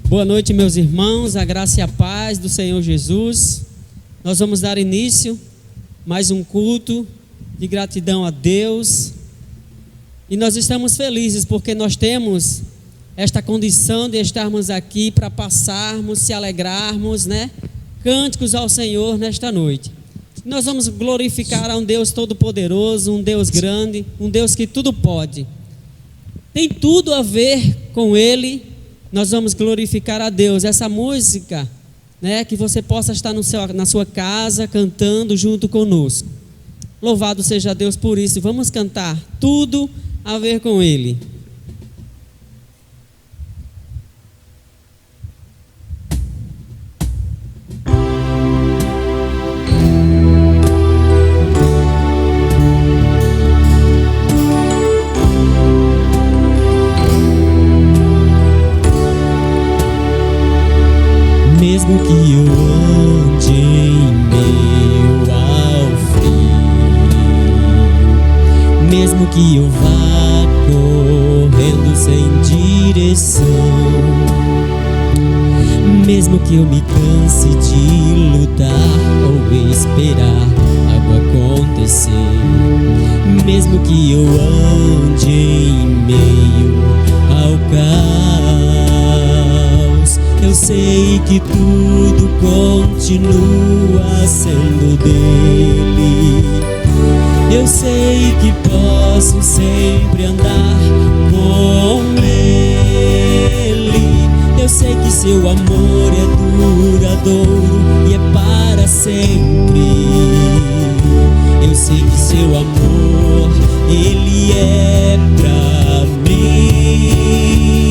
Boa noite, meus irmãos, a graça e a paz do Senhor Jesus. Nós vamos dar início a mais um culto de gratidão a Deus. E nós estamos felizes porque nós temos esta condição de estarmos aqui para passarmos, se alegrarmos, cânticos ao Senhor nesta noite. Nós vamos glorificar a um Deus todo-poderoso, um Deus grande, um Deus que tudo pode. Tem tudo a ver com Ele. Nós vamos glorificar a Deus. Essa música, que você possa estar na sua casa cantando junto conosco. Louvado seja Deus por isso. Vamos cantar tudo a ver com Ele. Mesmo que eu ande em meio ao frio, mesmo que eu vá correndo sem direção, mesmo que eu me canse de lutar ou esperar algo acontecer, mesmo que eu ande em meio ao caos, eu sei que tudo continua sendo dele. Eu sei que posso sempre andar com ele. Eu sei que seu amor é duradouro e é para sempre. Eu sei que seu amor, ele é pra mim.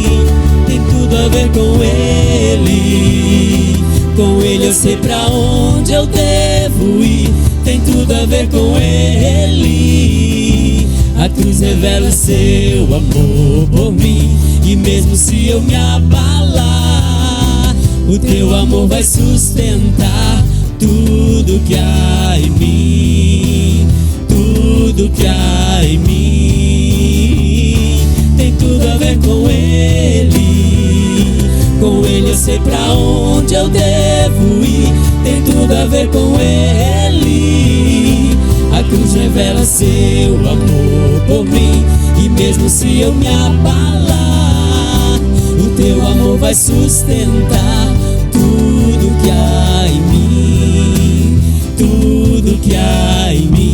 Tem tudo a ver com ele. Com ele eu sei pra onde eu devo ir. Tem tudo a ver com ele. A cruz revela o seu amor por mim. E mesmo se eu me abalar, o teu amor vai sustentar tudo que há em mim. Tudo que há em mim. Tem tudo a ver com ele. Com ele eu sei pra onde eu devo ir. Tem tudo a ver com ele. A cruz revela seu amor por mim. E mesmo se eu me abalar, o teu amor vai sustentar tudo que há em mim. Tudo que há em mim.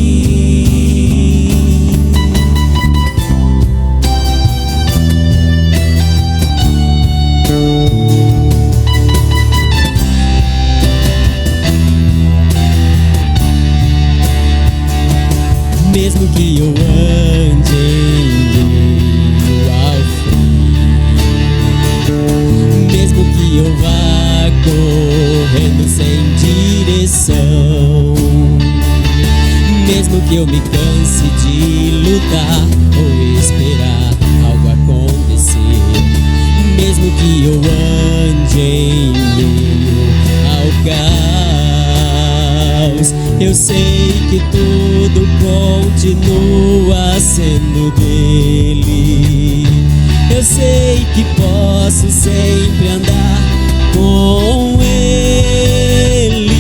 Mesmo que eu ande em meio ao frio, mesmo que eu vá correndo sem direção, mesmo que eu me canse de lutar ou esperar algo acontecer, mesmo que eu ande em meio ao caos, eu sei que tudo continua sendo dele. Eu sei que posso sempre andar com ele.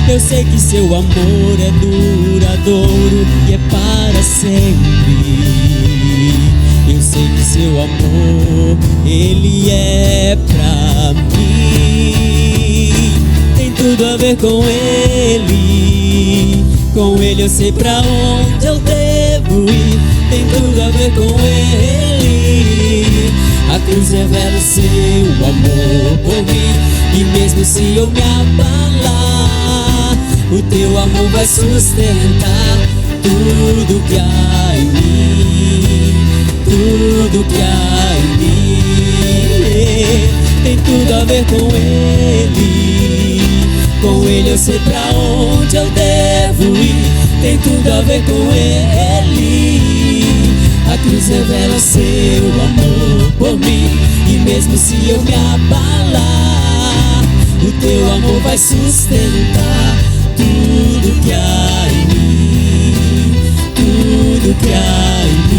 Eu sei que seu amor é duradouro e é para sempre. Eu sei que seu amor, ele é pra mim. Tem tudo a ver com ele. Com ele eu sei pra onde eu devo ir. Tem tudo a ver com ele. A cruz revela o seu amor por mim. E mesmo se eu me abalar, o teu amor vai sustentar tudo que há em mim. Tudo que há em mim. Tem tudo a ver com ele. Com ele eu sei pra onde eu devo ir. Tem tudo a ver com ele. A cruz revela seu amor por mim. E mesmo se eu me abalar, o teu amor vai sustentar tudo que há em mim. Tudo que há em mim.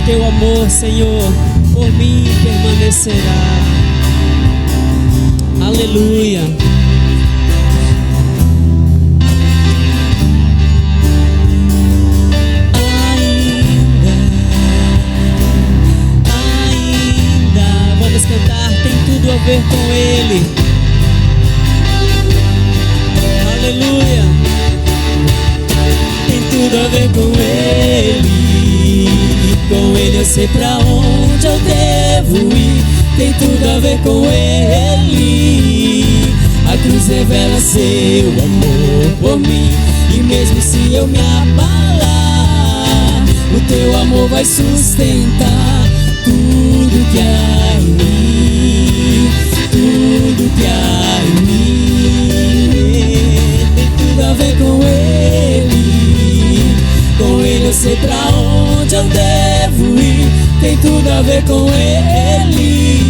teu amor, Senhor, por mim permanecerá. Aleluia. Ainda, vamos cantar, tem tudo a ver com Ele. Aleluia. Tem tudo a ver com Ele. Com Ele eu sei pra onde eu devo ir. Tem tudo a ver com Ele. A cruz revela seu amor por mim. E mesmo se eu me abalar, o teu amor vai sustentar tudo que há em mim. Tudo que há em mim. Tem tudo a ver com Ele. Com Ele eu sei pra onde eu devo ir. Tem tudo a ver com Ele.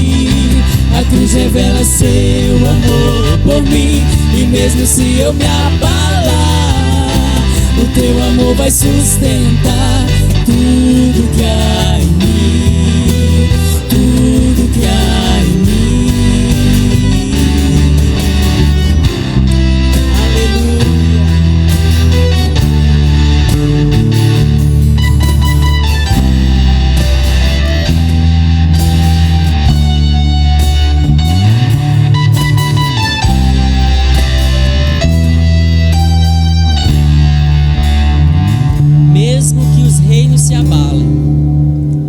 A cruz revela seu amor por mim. E mesmo se eu me abalar, o teu amor vai sustentar tudo que há em mim. Tudo que há em mim. Se abalem,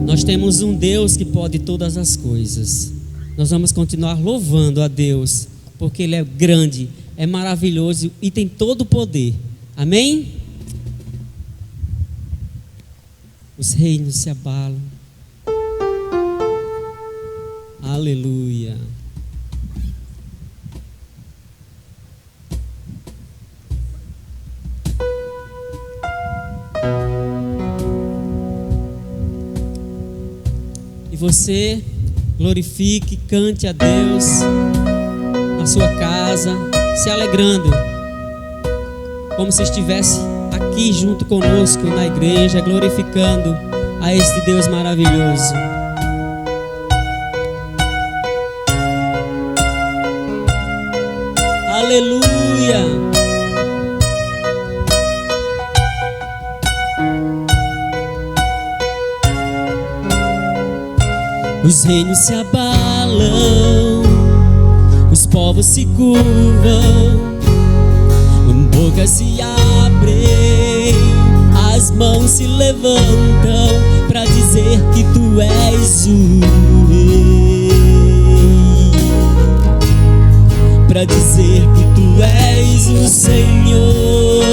nós temos um Deus que pode todas as coisas. Nós vamos continuar louvando a Deus, porque Ele é grande, é maravilhoso e tem todo o poder. Amém? Os reinos se abalam. Aleluia. E você glorifique, cante a Deus na sua casa, se alegrando, como se estivesse aqui junto conosco na igreja, glorificando a este Deus maravilhoso. Aleluia. Os reinos se abalam, os povos se curvam, bocas se abrem, as mãos se levantam para dizer que tu és o rei, para dizer que tu és o Senhor.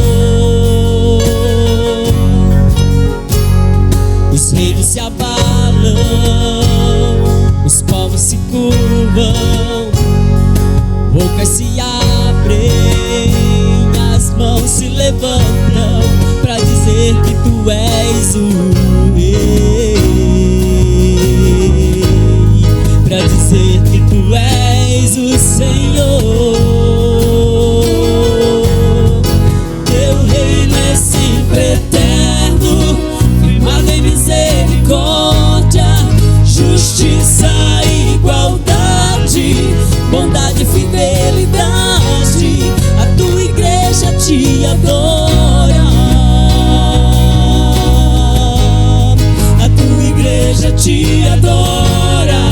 Os reinos se abalam, os povos se curvam, bocas se abrem, as mãos se levantam para dizer que tu és o rei, para dizer que tu és o Senhor. Teu reino é sempre eterno, firmado em misericórdia, justiça e igualdade, bondade e fidelidade. A tua igreja te adora, a tua igreja te adora.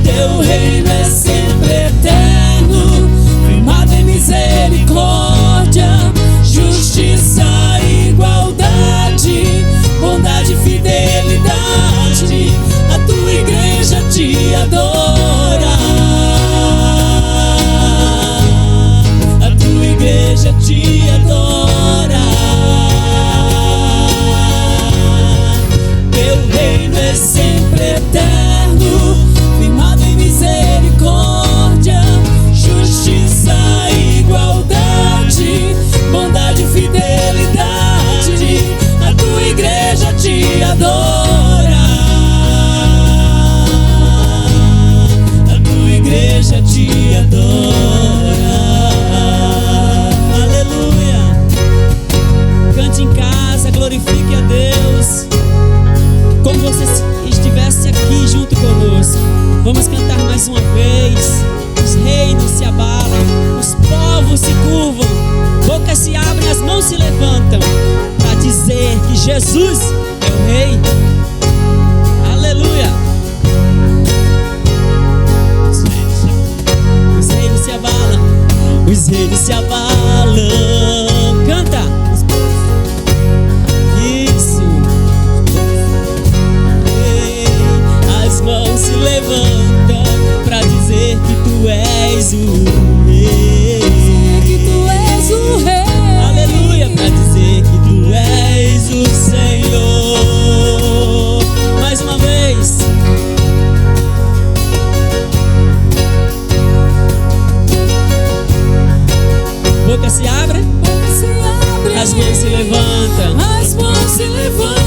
Teu reino é sempre eterno, firmado em misericórdia, justiça e igualdade, bondade e fidelidade. A tua igreja te adora, a tua igreja te adora. mãos se levantam para dizer que Jesus é o Rei. Aleluia. Os reinos se abalam, os reinos se abalam. Canta. Isso. As mãos se levantam para dizer que tu és o Rei. Que tu és o Rei. Aleluia. Para dizer que tu és o Senhor. Mais uma vez. Boca se abre, as mãos se levantam, as mãos se levantam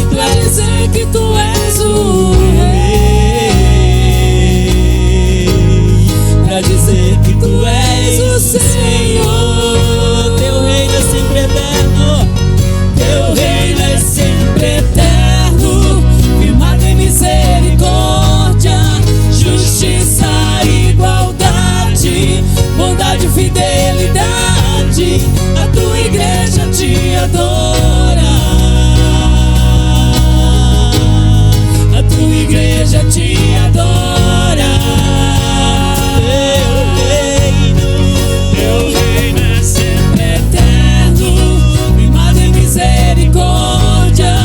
para dizer que tu és o Rei, para dizer que tu és o Senhor. Teu reino é sempre eterno, teu reino é sempre eterno, firmado em misericórdia, justiça e igualdade, bondade e fidelidade. A tua igreja te adora, a tua igreja te adora. Teu reino é sempre eterno, firmado em misericórdia,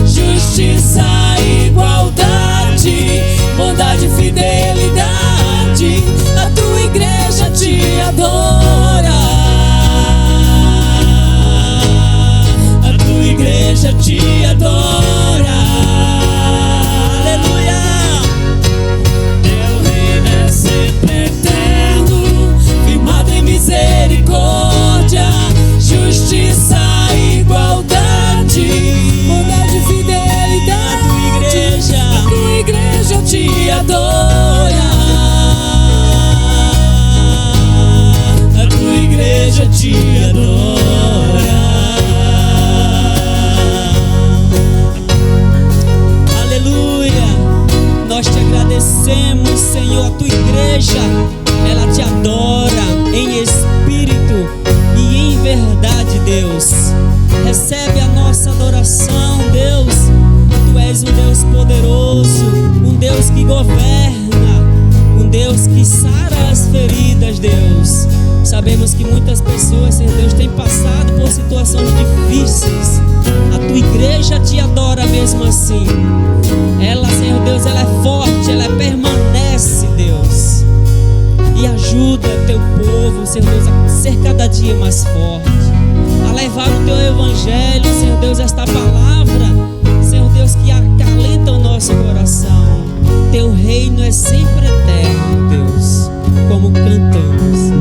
justiça e igualdade, bondade e fidelidade. A tua igreja te adora, a tua igreja te adora. aleluia. Teu reino é sempre eterno, firmado em misericórdia, justiça e igualdade, bondade e fidelidade. A tua igreja te adora, a tua igreja te adora. Aleluia. Nós te agradecemos, Senhor. A tua igreja, ela te adora em espírito e em verdade, Deus. Recebe a nossa adoração, Deus. Tu és um Deus poderoso, um Deus que governa, um Deus que sara as feridas, Deus. Sabemos que muitas pessoas, Senhor Deus, têm passado por situações difíceis. A tua igreja te adora mesmo assim. Ela, Senhor Deus, ela é forte, ela permanece, Deus. E ajuda teu povo, Senhor Deus, a ser cada dia mais forte, a levar o teu evangelho, Senhor Deus, esta palavra, Senhor Deus, que acalenta o nosso coração. Teu reino é sempre eterno, Deus, como cantamos.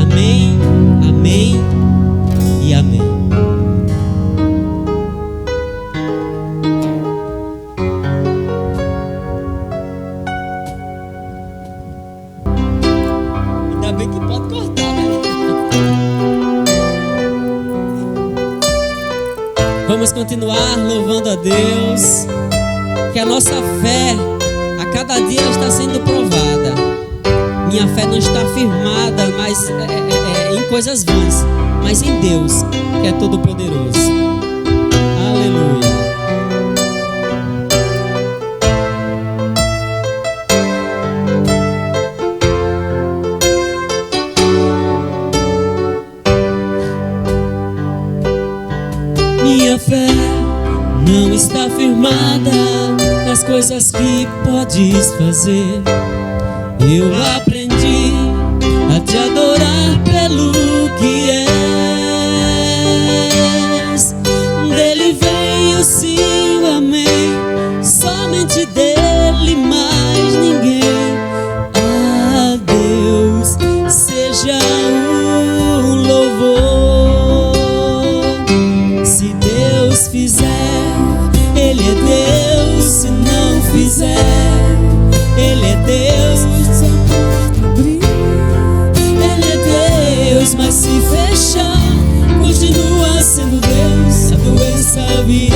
Amém, amém e amém. Ainda bem que pode cortar, né? Vamos continuar louvando a Deus, que a nossa fé a cada dia está sendo provada. Minha fé não está firmada mas em coisas vãs, mas em Deus, que é todo poderoso. Aleluia. Minha fé não está firmada nas coisas que podes fazer. Eu aprendi a te adorar pelo que és. Dele veio sim o amém, somente dele, mais ninguém. A Deus seja um louvor. Se Deus fizer, Ele é Deus. Se não fizer, Ele é Deus. Se a porta abrir, Ele é Deus. Mas se fechar, continua sendo Deus. A doença vier,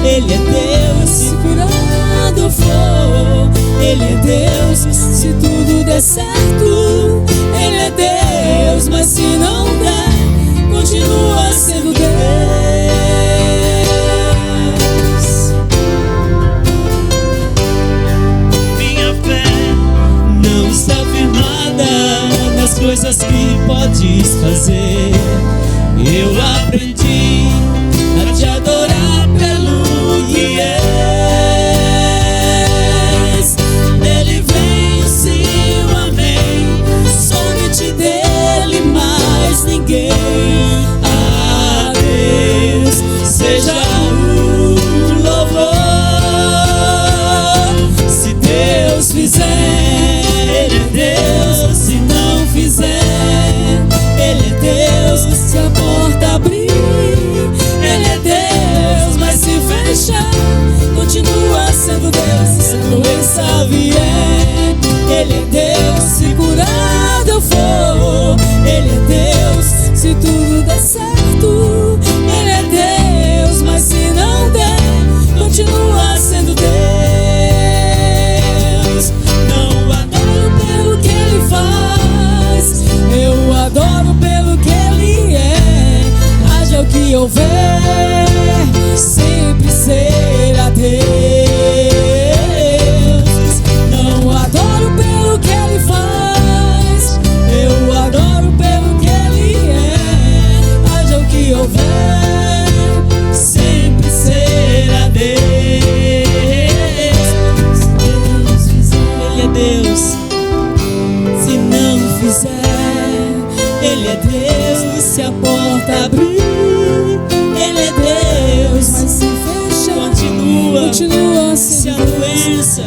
Ele é Deus. Se curado for, Ele é Deus. Se tudo der certo, Ele é Deus. Mas se não der, continua sendo Deus. Minha fé não está firmada nas coisas que podes fazer. Eu aprendi a te adorar pelo que és. Dele vem o sim, o amém, somente dele, mais ninguém. A Deus seja o louvor. Se Deus fizer, Ele é Deus. Se não fizer, Ele é Deus. Se a porta abrir, Ele é Deus. Mas se fechar, continua sendo Deus. Se a doença vier, Ele é Deus. Se curado eu for, Ele é Deus. Se tudo der certo, Ele é Deus. Mas se não der, continua sendo Deus. Não adoro pelo que Ele faz, eu adoro pelo que Ele é. Haja o que houver, sempre será Deus. Não adoro pelo que Ele faz, eu adoro pelo que Ele é. Haja o que houver, sempre será Deus. Ele é Deus. Se não fizer, Ele é Deus. Se a porta abrir, Ele é Deus. Mas se fechar, continua se a doença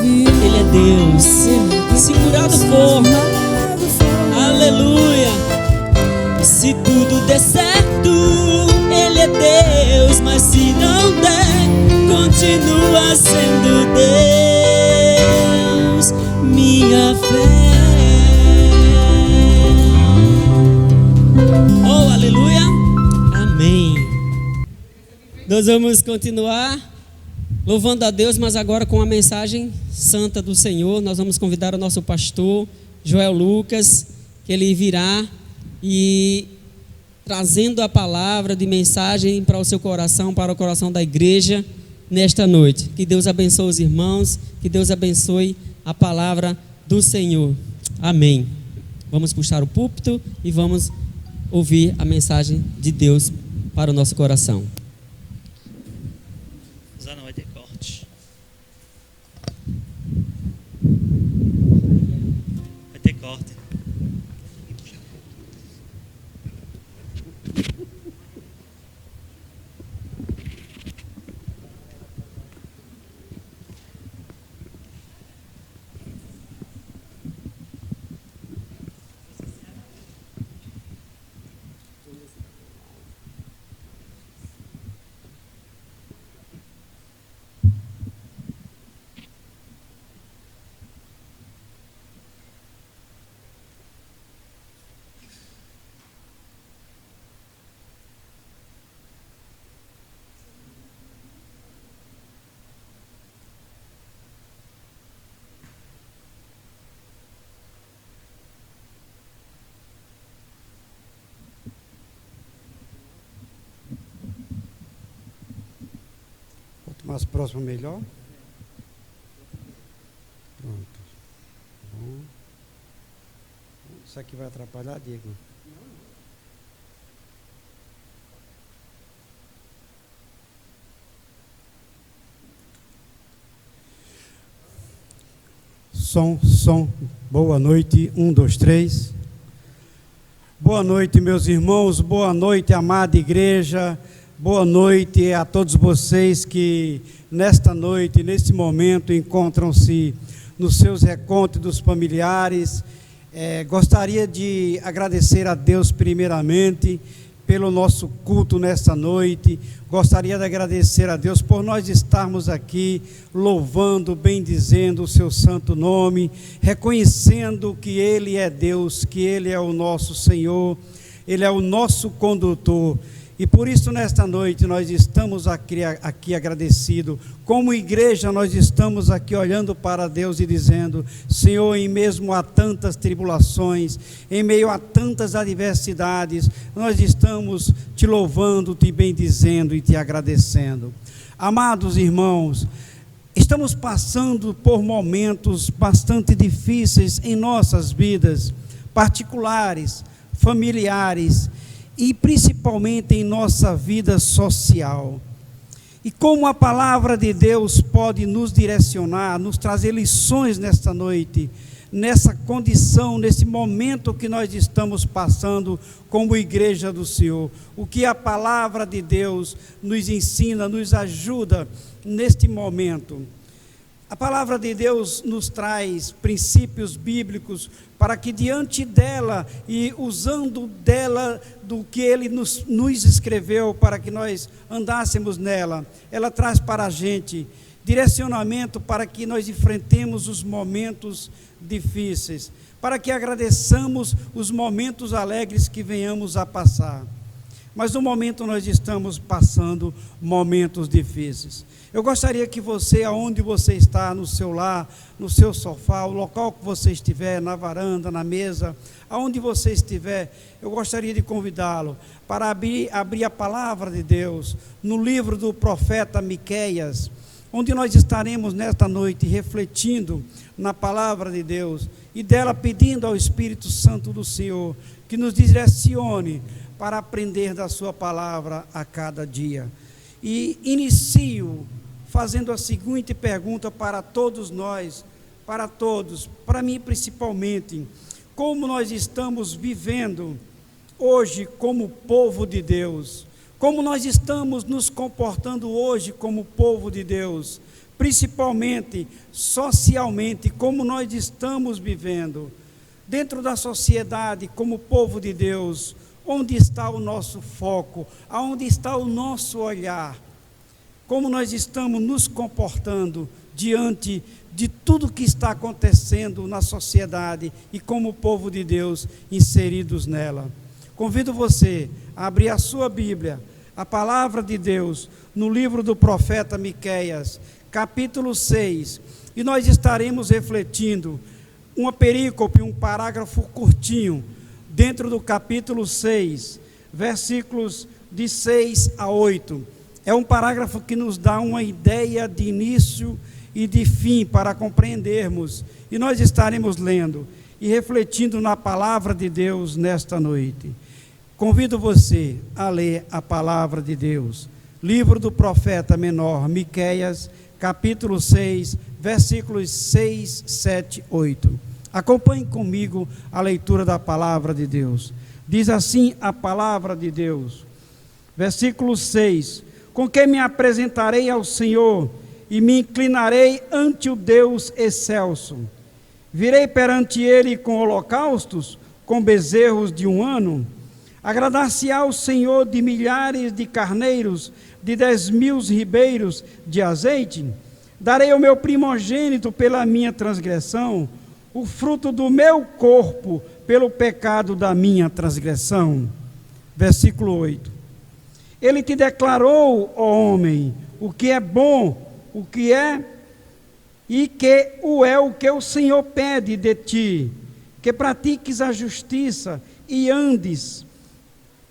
vir, Ele é Deus. Se curado for, aleluia. Se tudo der certo, Ele é Deus. Mas se não der, continua sendo Deus. Minha fé. Oh, aleluia. Amém. Nós vamos continuar louvando a Deus, mas agora com a mensagem santa do Senhor. Nós vamos convidar o nosso pastor Joel Lucas, que ele virá e trazendo a palavra de mensagem para o seu coração, para o coração da igreja nesta noite. Que Deus abençoe os irmãos, que Deus abençoe a palavra do Senhor. Amém. Vamos puxar o púlpito e vamos ouvir a mensagem de Deus para o nosso coração. Já não vai ter corte. Vai ter corte. Mais próximo melhor. Pronto. Bom. Isso aqui vai atrapalhar, Diego? Som. Boa noite. 1, 2, 3. Boa noite, meus irmãos. Boa noite, amada igreja. Boa noite a todos vocês que nesta noite, neste momento, encontram-se nos seus recônditos familiares. Gostaria de agradecer a Deus primeiramente pelo nosso culto nesta noite. Gostaria de agradecer a Deus por nós estarmos aqui louvando, bendizendo o seu santo nome, reconhecendo que Ele é Deus, que Ele é o nosso Senhor, Ele é o nosso condutor. E por isso, nesta noite, nós estamos aqui agradecidos. Como igreja, nós estamos aqui olhando para Deus e dizendo: Senhor, em mesmo a tantas tribulações, em meio a tantas adversidades, nós estamos te louvando, te bendizendo e te agradecendo. Amados irmãos, estamos passando por momentos bastante difíceis em nossas vidas, particulares, familiares, e principalmente em nossa vida social. E como a palavra de Deus pode nos direcionar, nos trazer lições nesta noite, nessa condição, nesse momento que nós estamos passando como igreja do Senhor. O que a palavra de Deus nos ensina, nos ajuda neste momento. A palavra de Deus nos traz princípios bíblicos para que diante dela e usando dela do que Ele nos escreveu para que nós andássemos nela, ela traz para a gente direcionamento para que nós enfrentemos os momentos difíceis, para que agradeçamos os momentos alegres que venhamos a passar. Mas no momento nós estamos passando momentos difíceis. Eu gostaria que você, aonde você está, no seu lar, no seu sofá, o local que você estiver, na varanda, na mesa, aonde você estiver, eu gostaria de convidá-lo para abrir a palavra de Deus no livro do profeta Miqueias, onde nós estaremos nesta noite refletindo na palavra de Deus e dela pedindo ao Espírito Santo do Senhor que nos direcione para aprender da sua palavra a cada dia. E inicio fazendo a seguinte pergunta para todos nós, para todos, para mim principalmente: como nós estamos vivendo hoje como povo de Deus? Como nós estamos nos comportando hoje como povo de Deus? Principalmente, socialmente, como nós estamos vivendo? Dentro da sociedade, como povo de Deus, onde está o nosso foco? Aonde está o nosso olhar? Como nós estamos nos comportando diante de tudo que está acontecendo na sociedade e como povo de Deus inseridos nela? Convido você a abrir a sua Bíblia, a palavra de Deus, no livro do profeta Miqueias, capítulo 6, e nós estaremos refletindo uma perícope, um parágrafo curtinho, dentro do capítulo 6, versículos de 6 a 8. É um parágrafo que nos dá uma ideia de início e de fim para compreendermos. E nós estaremos lendo e refletindo na palavra de Deus nesta noite. Convido você a ler a palavra de Deus. Livro do profeta menor, Miqueias, capítulo 6, versículos 6, 7, 8. Acompanhe comigo a leitura da palavra de Deus. Diz assim a palavra de Deus. Versículo 6. Com que me apresentarei ao Senhor e me inclinarei ante o Deus excelso. Virei perante Ele com holocaustos, com bezerros de 1 ano. Agradar-se-á o Senhor de milhares de carneiros, de 10.000 ribeiros de azeite? Darei ao meu primogênito pela minha transgressão, o fruto do meu corpo pelo pecado da minha transgressão. Versículo 8. Ele te declarou, ó homem, o que é bom, o que é e que o que o Senhor pede de ti, que pratiques a justiça e andes,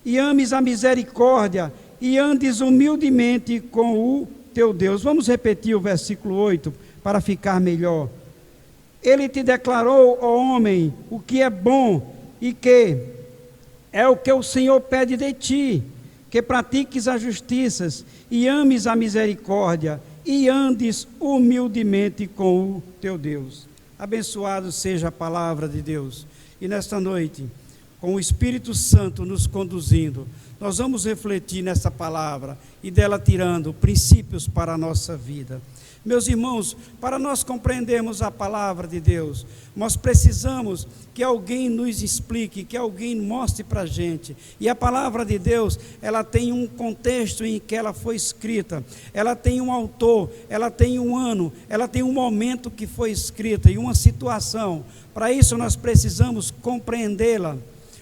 e ames a misericórdia, e andes humildemente com o teu Deus. Vamos repetir o versículo 8 para ficar melhor. Ele te declarou, ó homem, o que é bom e que é o que o Senhor pede de ti, que pratiques as justiças e ames a misericórdia e andes humildemente com o teu Deus. Abençoado seja a palavra de Deus. E nesta noite, com o Espírito Santo nos conduzindo, nós vamos refletir nessa palavra e dela tirando princípios para a nossa vida. Meus irmãos, para nós compreendermos a palavra de Deus, nós precisamos que alguém nos explique, que alguém mostre para a gente. E a palavra de Deus, ela tem um contexto em que ela foi escrita, ela tem um autor, ela tem um ano, ela tem um momento que foi escrita e uma situação. Para isso nós precisamos compreendê-la.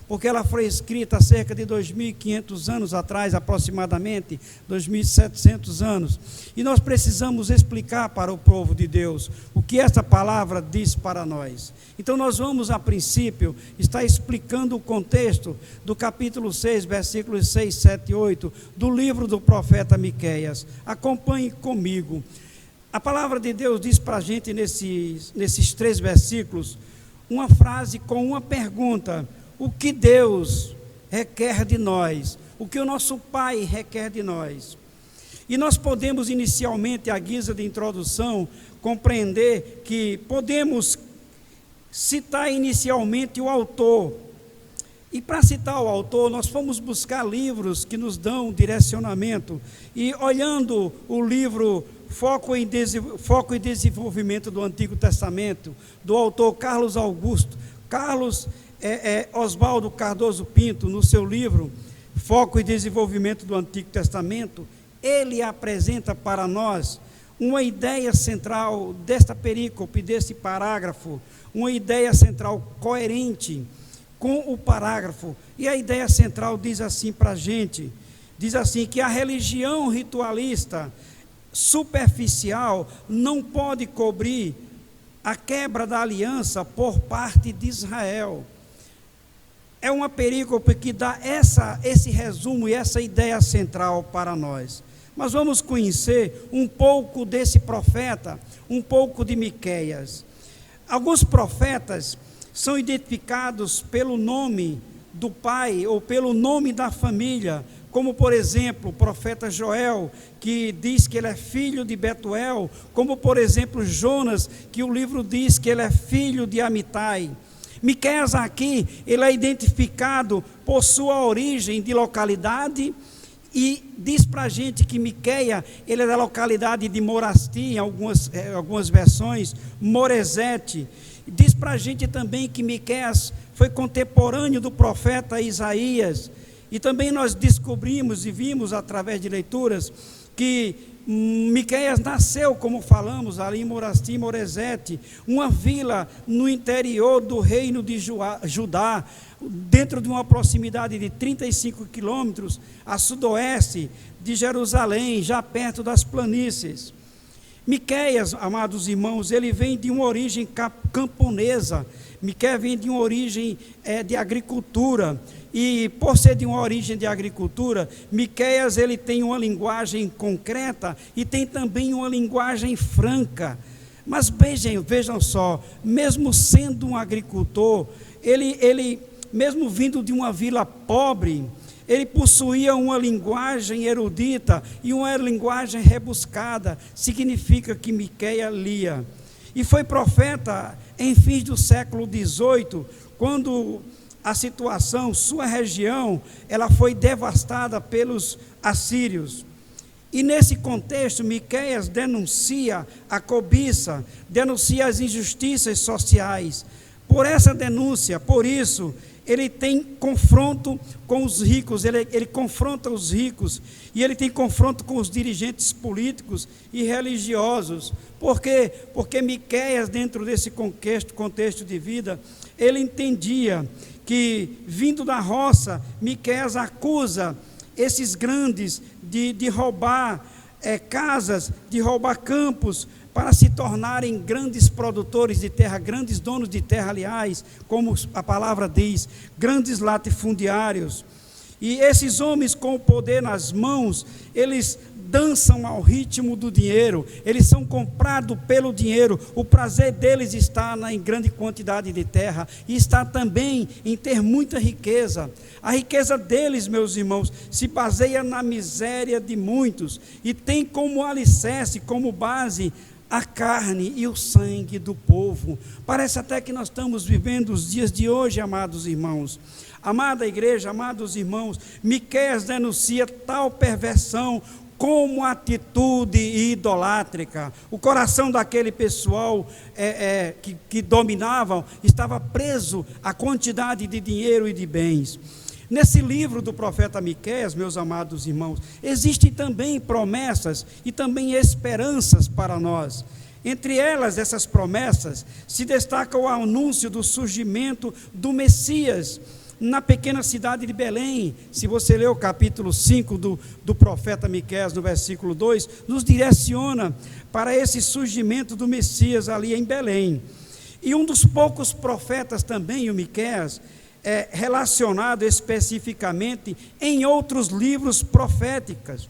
porque ela foi escrita há cerca de 2.500 anos atrás, aproximadamente, 2.700 anos. E nós precisamos explicar para o povo de Deus o que essa palavra diz para nós. Então nós vamos, a princípio, estar explicando o contexto do capítulo 6, versículos 6, 7 e 8, do livro do profeta Miqueias. Acompanhe comigo. A palavra de Deus diz para a gente, nesses 3 versículos, uma frase com uma pergunta: o que Deus requer de nós, o que o nosso Pai requer de nós. E nós podemos inicialmente, à guisa de introdução, compreender que podemos citar inicialmente o autor. E para citar o autor, nós fomos buscar livros que nos dão direcionamento. E olhando o livro Foco e Desenvolvimento do Antigo Testamento, do autor Carlos Oswaldo Cardoso Pinto, no seu livro Foco e Desenvolvimento do Antigo Testamento, ele apresenta para nós uma ideia central desta perícope, desse parágrafo, uma ideia central coerente com o parágrafo. E a ideia central diz assim para a gente, diz assim, que a religião ritualista superficial não pode cobrir a quebra da aliança por parte de Israel. É uma perícope que dá esse resumo e essa ideia central para nós. Mas vamos conhecer um pouco desse profeta, um pouco de Miqueias. Alguns profetas são identificados pelo nome do pai ou pelo nome da família, como por exemplo o profeta Joel, que diz que ele é filho de Betuel, como por exemplo Jonas, que o livro diz que ele é filho de Amitai. Miqueias aqui, ele é identificado por sua origem de localidade, e diz para a gente que Miqueias, ele é da localidade de Morasti, em algumas versões, Moresete. Diz para a gente também que Miqueias foi contemporâneo do profeta Isaías. E também nós descobrimos e vimos através de leituras que Miqueias nasceu, como falamos, ali em Morasti, Moresete, uma vila no interior do reino de Judá, dentro de uma proximidade de 35 quilômetros a sudoeste de Jerusalém, já perto das planícies. Miqueias, amados irmãos, ele vem de uma origem camponesa. Miqueias vem de uma origem de agricultura. E por ser de uma origem de agricultura, Miqueias ele tem uma linguagem concreta e tem também uma linguagem franca. Mas vejam só, mesmo sendo um agricultor, ele mesmo vindo de uma vila pobre, ele possuía uma linguagem erudita e uma linguagem rebuscada. Significa que Miqueias lia. E foi profeta em fins do século XVIII, quando a situação, sua região, ela foi devastada pelos assírios. E nesse contexto, Miqueias denuncia a cobiça, denuncia as injustiças sociais. Por essa denúncia, por isso, ele tem confronto com os ricos, ele confronta os ricos, e ele tem confronto com os dirigentes políticos e religiosos. Por quê? Porque Miqueias, dentro desse contexto de vida, ele entendia que, vindo da roça, Miqueias acusa esses grandes de roubar casas, de roubar campos, para se tornarem grandes produtores de terra, grandes donos de terra, aliás, como a palavra diz, grandes latifundiários. E esses homens com o poder nas mãos, eles dançam ao ritmo do dinheiro, eles são comprados pelo dinheiro. O prazer deles está em grande quantidade de terra, e está também em ter muita riqueza. A riqueza deles, meus irmãos, se baseia na miséria de muitos, e tem como alicerce, como base, a carne e o sangue do povo. Parece até que nós estamos vivendo os dias de hoje, amados irmãos. Amada igreja, amados irmãos, Miqueias denuncia tal perversão como atitude idolátrica. O coração daquele pessoal que dominavam estava preso à quantidade de dinheiro e de bens. Nesse livro do profeta Miqueias, meus amados irmãos, existem também promessas e também esperanças para nós. Entre elas, essas promessas, se destaca o anúncio do surgimento do Messias, na pequena cidade de Belém. Se você ler o capítulo 5 do profeta Miqueias, no versículo 2, nos direciona para esse surgimento do Messias ali em Belém. E um dos poucos profetas também, o Miqueias, é relacionado especificamente em outros livros proféticos.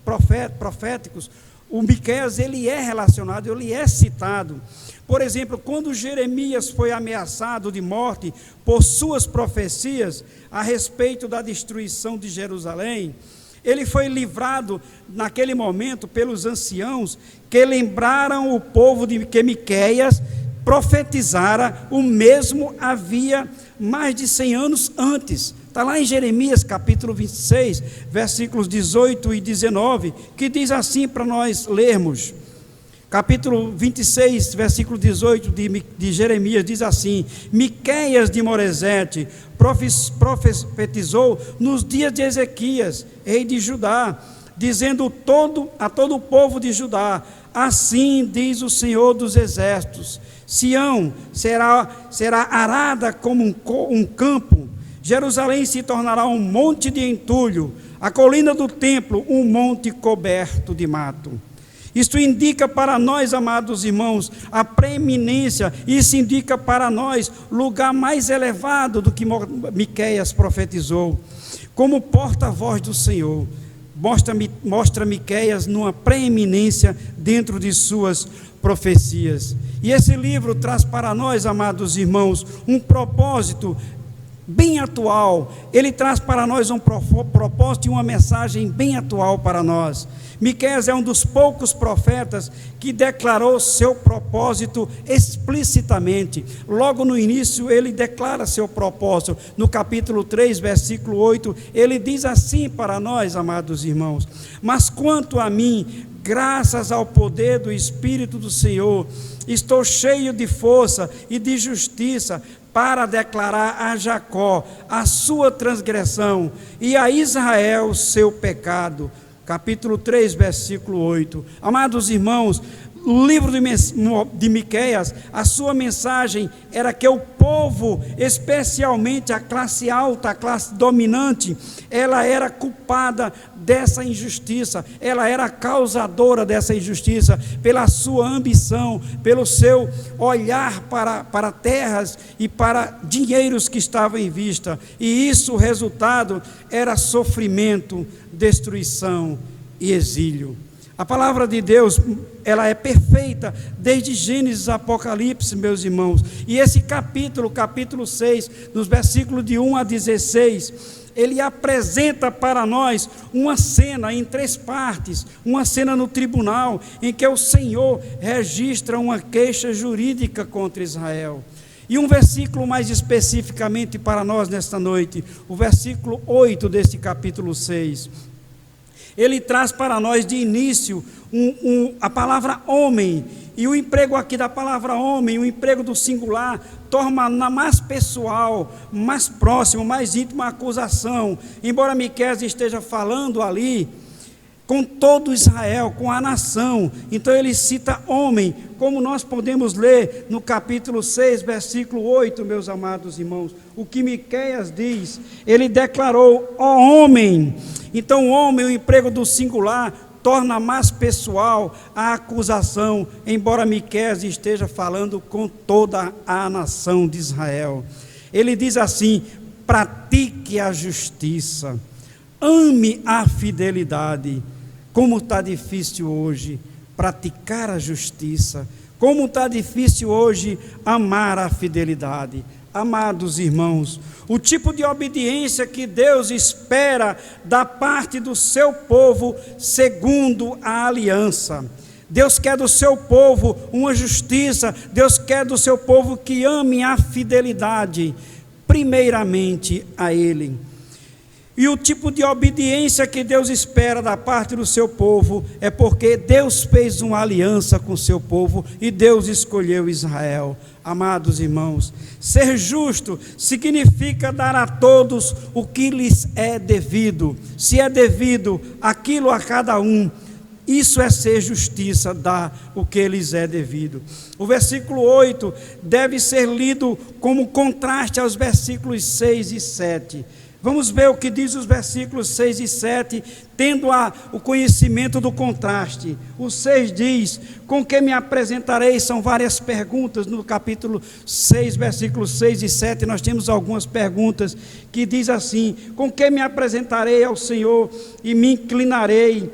O Miqueias, ele é relacionado, ele é citado. Por exemplo, quando Jeremias foi ameaçado de morte por suas profecias a respeito da destruição de Jerusalém, ele foi livrado naquele momento pelos anciãos que lembraram o povo de que Miqueias profetizara o mesmo havia mais de 100 anos antes. Está lá em Jeremias capítulo 26, versículos 18 e 19, que diz assim para nós lermos. Capítulo 26, versículo 18 de Jeremias, diz assim: Miqueias de Moresete profetizou nos dias de Ezequias, rei de Judá, dizendo a todo o povo de Judá: assim diz o Senhor dos Exércitos, Sião será arada como um campo, Jerusalém se tornará um monte de entulho, a colina do templo um monte coberto de mato. Isto indica para nós, amados irmãos, a preeminência, isso indica para nós lugar mais elevado do que Miqueias profetizou. Como porta-voz do Senhor, mostra Miqueias numa preeminência dentro de suas profecias. E esse livro traz para nós, amados irmãos, um propósito bem atual. Ele traz para nós um propósito e uma mensagem bem atual para nós. Miqueias é um dos poucos profetas que declarou seu propósito explicitamente. Logo no início ele declara seu propósito. No capítulo 3, versículo 8, ele diz assim para nós, amados irmãos: mas quanto a mim, graças ao poder do Espírito do Senhor, estou cheio de força e de justiça para declarar a Jacó a sua transgressão e a Israel seu pecado. Capítulo 3, versículo 8. Amados irmãos, o livro de Miqueias, a sua mensagem era que o povo, especialmente a classe alta, a classe dominante, ela era culpada dessa injustiça, ela era causadora dessa injustiça, pela sua ambição, pelo seu olhar para terras e para dinheiros que estavam em vista, e isso, o resultado, era sofrimento, destruição e exílio. A palavra de Deus, ela é perfeita, desde Gênesis a Apocalipse, meus irmãos, e esse capítulo 6, nos versículos de 1 a 16, ele apresenta para nós uma cena em 3 partes, uma cena no tribunal, em que o Senhor registra uma queixa jurídica contra Israel. E um versículo mais especificamente para nós nesta noite, o versículo 8 desse capítulo 6, ele traz para nós de início a palavra homem, e o emprego aqui da palavra homem, o emprego do singular, torna mais pessoal, mais próximo, mais íntimo a acusação. Embora Miqueias esteja falando ali com todo Israel, com a nação, então ele cita homem, como nós podemos ler no capítulo 6, versículo 8, meus amados irmãos, o que Miqueias diz, ele declarou: ó homem. Então o homem, o emprego do singular, torna mais pessoal a acusação, embora Miqueias esteja falando com toda a nação de Israel. Ele diz assim: pratique a justiça, ame a fidelidade. Como está difícil hoje praticar a justiça, como está difícil hoje amar a fidelidade. Amados irmãos, o tipo de obediência que Deus espera da parte do seu povo segundo a aliança. Deus quer do seu povo uma justiça, Deus quer do seu povo que ame a fidelidade, primeiramente a Ele. E o tipo de obediência que Deus espera da parte do seu povo é porque Deus fez uma aliança com o seu povo e Deus escolheu Israel. Amados irmãos, ser justo significa dar a todos o que lhes é devido. Se é devido aquilo a cada um, Isso é ser justiça, dar o que lhes é devido. O versículo 8 deve ser lido como contraste aos versículos 6 e 7. Vamos ver o que diz os versículos 6 e 7, tendo o conhecimento do contraste. O 6 diz: com que me apresentarei? São várias perguntas. No capítulo 6, versículos 6 e 7, nós temos algumas perguntas que diz assim: com que me apresentarei ao Senhor e me inclinarei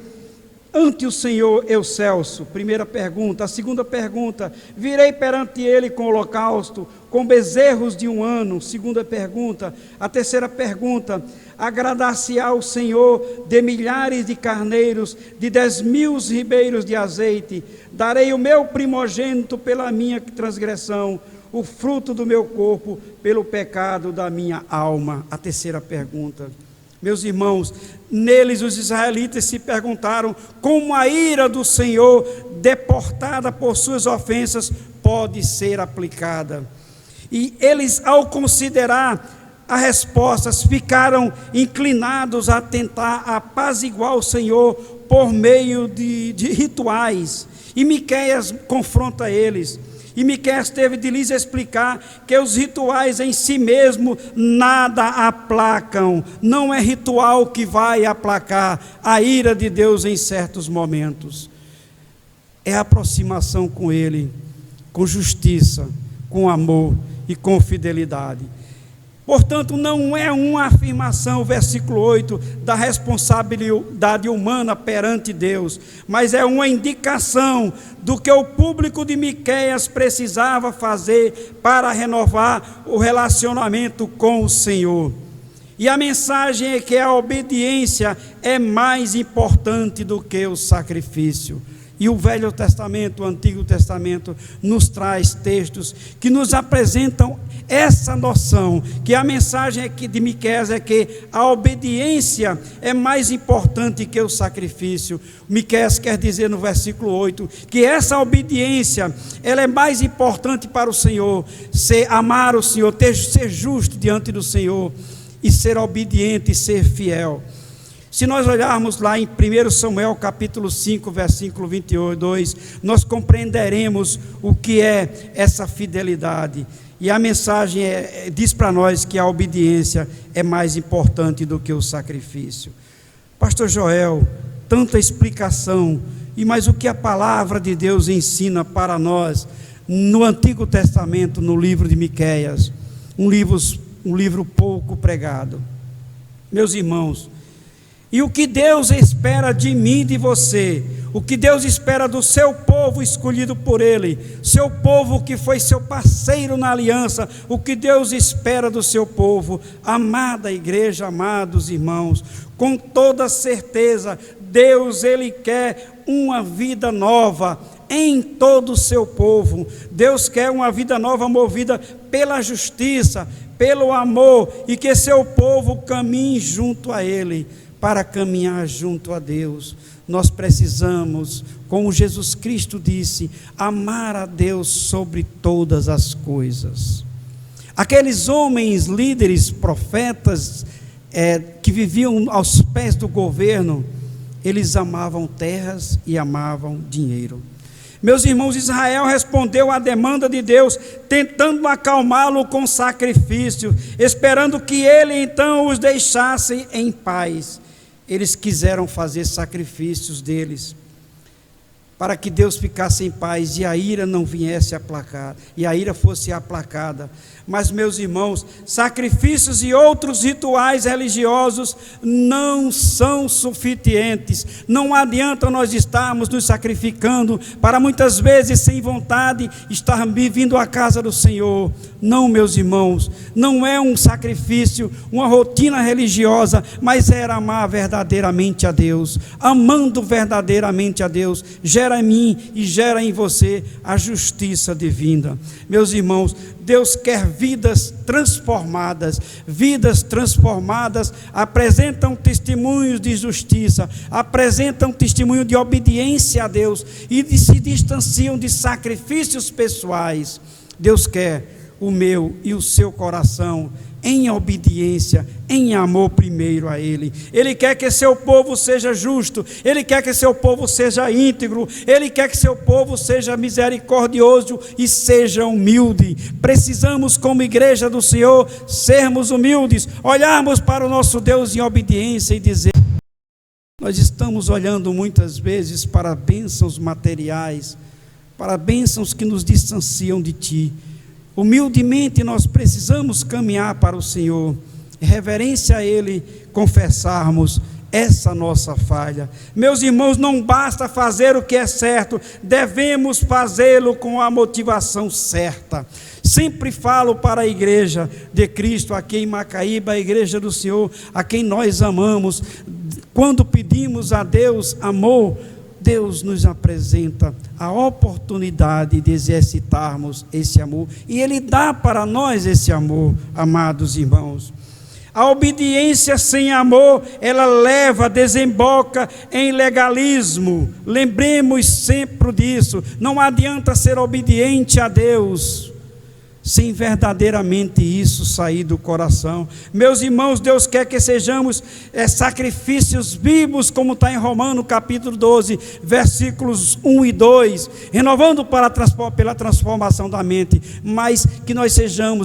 ante o Senhor, eu celso? Primeira pergunta. A segunda pergunta: virei perante ele com holocausto, com bezerros de 1 ano? Segunda pergunta. A terceira pergunta: agradar-se-á ao Senhor de milhares de carneiros, de 10.000 ribeiros de azeite? Darei o meu primogênito pela minha transgressão, o fruto do meu corpo pelo pecado da minha alma. A terceira pergunta. Meus irmãos, neles os israelitas se perguntaram como a ira do Senhor, deportada por suas ofensas, pode ser aplicada. E eles, ao considerar as respostas, ficaram inclinados a tentar apaziguar o Senhor por meio de rituais. E Miqueias confronta eles. E Miqueias teve de lhes explicar que os rituais em si mesmo nada aplacam. Não é ritual que vai aplacar a ira de Deus em certos momentos. É a aproximação com Ele, com justiça, com amor e com fidelidade. Portanto, não é uma afirmação, versículo 8, da responsabilidade humana perante Deus, mas é uma indicação do que o público de Miqueias precisava fazer para renovar o relacionamento com o Senhor. E a mensagem é que a obediência é mais importante do que o sacrifício. E o Velho Testamento, o Antigo Testamento, nos traz textos que nos apresentam essa noção, que a mensagem de Miqueias é que a obediência é mais importante que o sacrifício. Miqueias quer dizer no versículo 8, que essa obediência, ela é mais importante para o Senhor, amar o Senhor, ser justo diante do Senhor, e ser obediente e ser fiel. Se nós olharmos lá em 1 Samuel capítulo 5, versículo 22, nós compreenderemos o que é essa fidelidade. E a mensagem diz para nós que a obediência é mais importante do que o sacrifício. Pastor Joel, tanta explicação, mas o que a palavra de Deus ensina para nós no Antigo Testamento, no livro de Miqueias, um livro pouco pregado. Meus irmãos, e o que Deus espera de mim e de você, o que Deus espera do seu povo escolhido por Ele, seu povo que foi seu parceiro na aliança, o que Deus espera do seu povo, amada igreja, amados irmãos, com toda certeza, Deus, Ele quer uma vida nova em todo o seu povo. Deus quer uma vida nova movida pela justiça, pelo amor, e que seu povo caminhe junto a Ele. Para caminhar junto a Deus, nós precisamos, como Jesus Cristo disse, amar a Deus sobre todas as coisas. Aqueles homens, líderes, profetas, que viviam aos pés do governo, eles amavam terras e amavam dinheiro. Meus irmãos, Israel respondeu à demanda de Deus, tentando acalmá-lo com sacrifício, esperando que ele então os deixasse em paz. Eles quiseram fazer sacrifícios deles, para que Deus ficasse em paz e a ira não viesse aplacar, e a ira fosse aplacada. Mas, meus irmãos, sacrifícios e outros rituais religiosos não são suficientes. Não adianta nós estarmos nos sacrificando para muitas vezes sem vontade estar vindo à casa do Senhor. Não, meus irmãos, não é um sacrifício, uma rotina religiosa, mas era amar verdadeiramente a Deus. Amando verdadeiramente a Deus, gera em mim e gera em você a justiça divina. Meus irmãos, Deus quer vidas transformadas apresentam testemunhos de justiça, apresentam testemunho de obediência a Deus e se distanciam de sacrifícios pessoais. Deus quer o meu e o seu coração em obediência, em amor primeiro a Ele. Ele quer que seu povo seja justo, Ele quer que seu povo seja íntegro, Ele quer que seu povo seja misericordioso e seja humilde. Precisamos, como igreja do Senhor, sermos humildes, olharmos para o nosso Deus em obediência e dizer: nós estamos olhando muitas vezes para bênçãos materiais, para bênçãos que nos distanciam de Ti. Humildemente nós precisamos caminhar para o Senhor, em reverência a Ele, confessarmos essa nossa falha. Meus irmãos, não basta fazer o que é certo, devemos fazê-lo com a motivação certa. Sempre falo para a igreja de Cristo aqui em Macaíba, a igreja do Senhor, a quem nós amamos. Quando pedimos a Deus amor, Deus nos apresenta a oportunidade de exercitarmos esse amor, e Ele dá para nós esse amor, amados irmãos. A obediência sem amor, ela desemboca em legalismo. Lembremos sempre disso. Não adianta ser obediente a Deus sem verdadeiramente isso sair do coração. Meus irmãos, Deus quer que sejamos sacrifícios vivos, como está em Romanos capítulo 12, versículos 1 e 2, renovando pela transformação da mente, mas que nós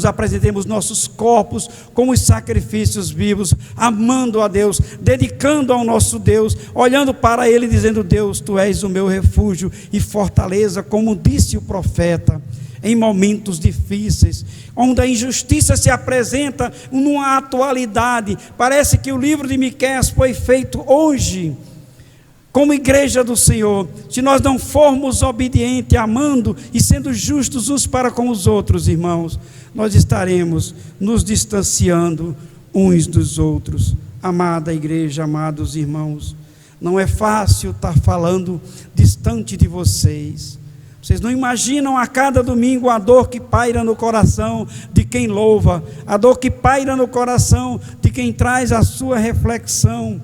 apresentemos nossos corpos como os sacrifícios vivos, amando a Deus, dedicando ao nosso Deus, olhando para Ele, dizendo: Deus, Tu és o meu refúgio e fortaleza, como disse o profeta. Em momentos difíceis, onde a injustiça se apresenta numa atualidade, parece que o livro de Miqueias foi feito hoje. Como igreja do Senhor, se nós não formos obedientes, amando e sendo justos uns para com os outros, irmãos, nós estaremos nos distanciando uns dos outros. Amada igreja, amados irmãos, não é fácil estar falando distante de vocês. Vocês não imaginam a cada domingo a dor que paira no coração de quem louva, a dor que paira no coração de quem traz a sua reflexão.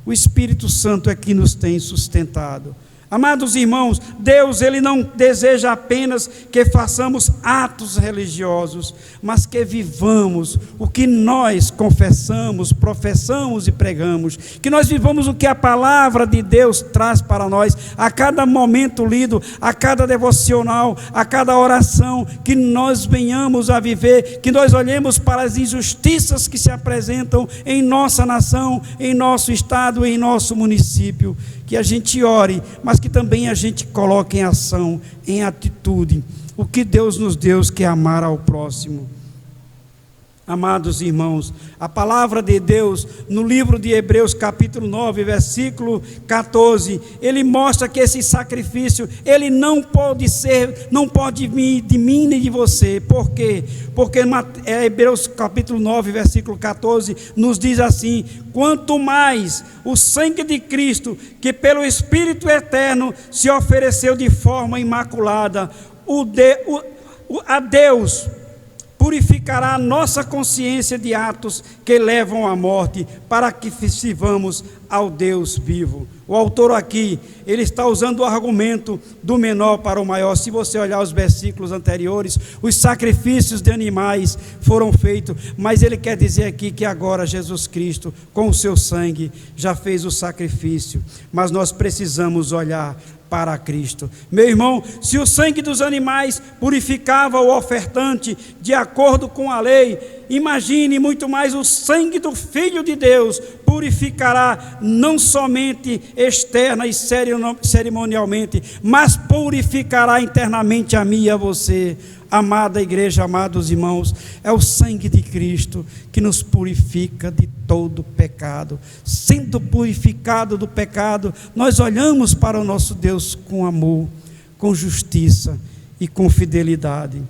O Espírito Santo é que nos tem sustentado. Amados irmãos, Deus, Ele não deseja apenas que façamos atos religiosos, mas que vivamos o que nós confessamos, professamos e pregamos, que nós vivamos o que a palavra de Deus traz para nós, a cada momento lido, a cada devocional, a cada oração, que nós venhamos a viver, que nós olhemos para as injustiças que se apresentam em nossa nação, em nosso estado, em nosso município, que a gente ore, mas que também a gente coloque em ação, em atitude, o que Deus nos deu, que é amar ao próximo. Amados irmãos, a palavra de Deus no livro de Hebreus capítulo 9, versículo 14, ele mostra que esse sacrifício, ele não pode vir de mim nem de você. Por quê? Porque Hebreus capítulo 9, versículo 14, nos diz assim: quanto mais o sangue de Cristo, que pelo Espírito eterno se ofereceu de forma imaculada, a Deus purificará a nossa consciência de atos que levam à morte, para que sirvamos ao Deus vivo. O autor aqui, ele está usando o argumento do menor para o maior. Se você olhar os versículos anteriores, os sacrifícios de animais foram feitos, mas ele quer dizer aqui que agora Jesus Cristo, com o seu sangue, já fez o sacrifício, mas nós precisamos olhar para Cristo. Meu irmão, se o sangue dos animais purificava o ofertante de acordo com a lei, imagine muito mais o sangue do Filho de Deus purificará não somente externa e cerimonialmente, mas purificará internamente a mim e a você. Amada igreja, amados irmãos, é o sangue de Cristo que nos purifica de todo pecado. Sendo purificado do pecado, nós olhamos para o nosso Deus com amor, com justiça e com fidelidade.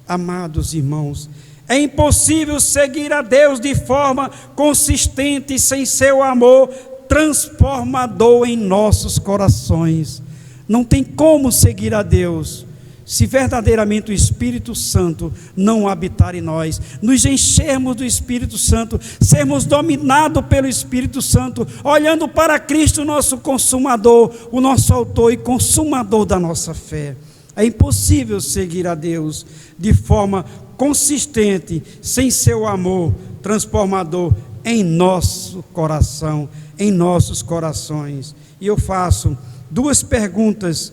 Amados irmãos, é impossível seguir a Deus de forma consistente sem seu amor transformador em nossos corações. Não tem como seguir a Deus se verdadeiramente o Espírito Santo não habitar em nós, nos enchermos do Espírito Santo, sermos dominados pelo Espírito Santo, olhando para Cristo, nosso consumador, o nosso autor e consumador da nossa fé. É impossível seguir a Deus de forma consistente, sem seu amor transformador em nosso coração, em nossos corações. E eu faço duas perguntas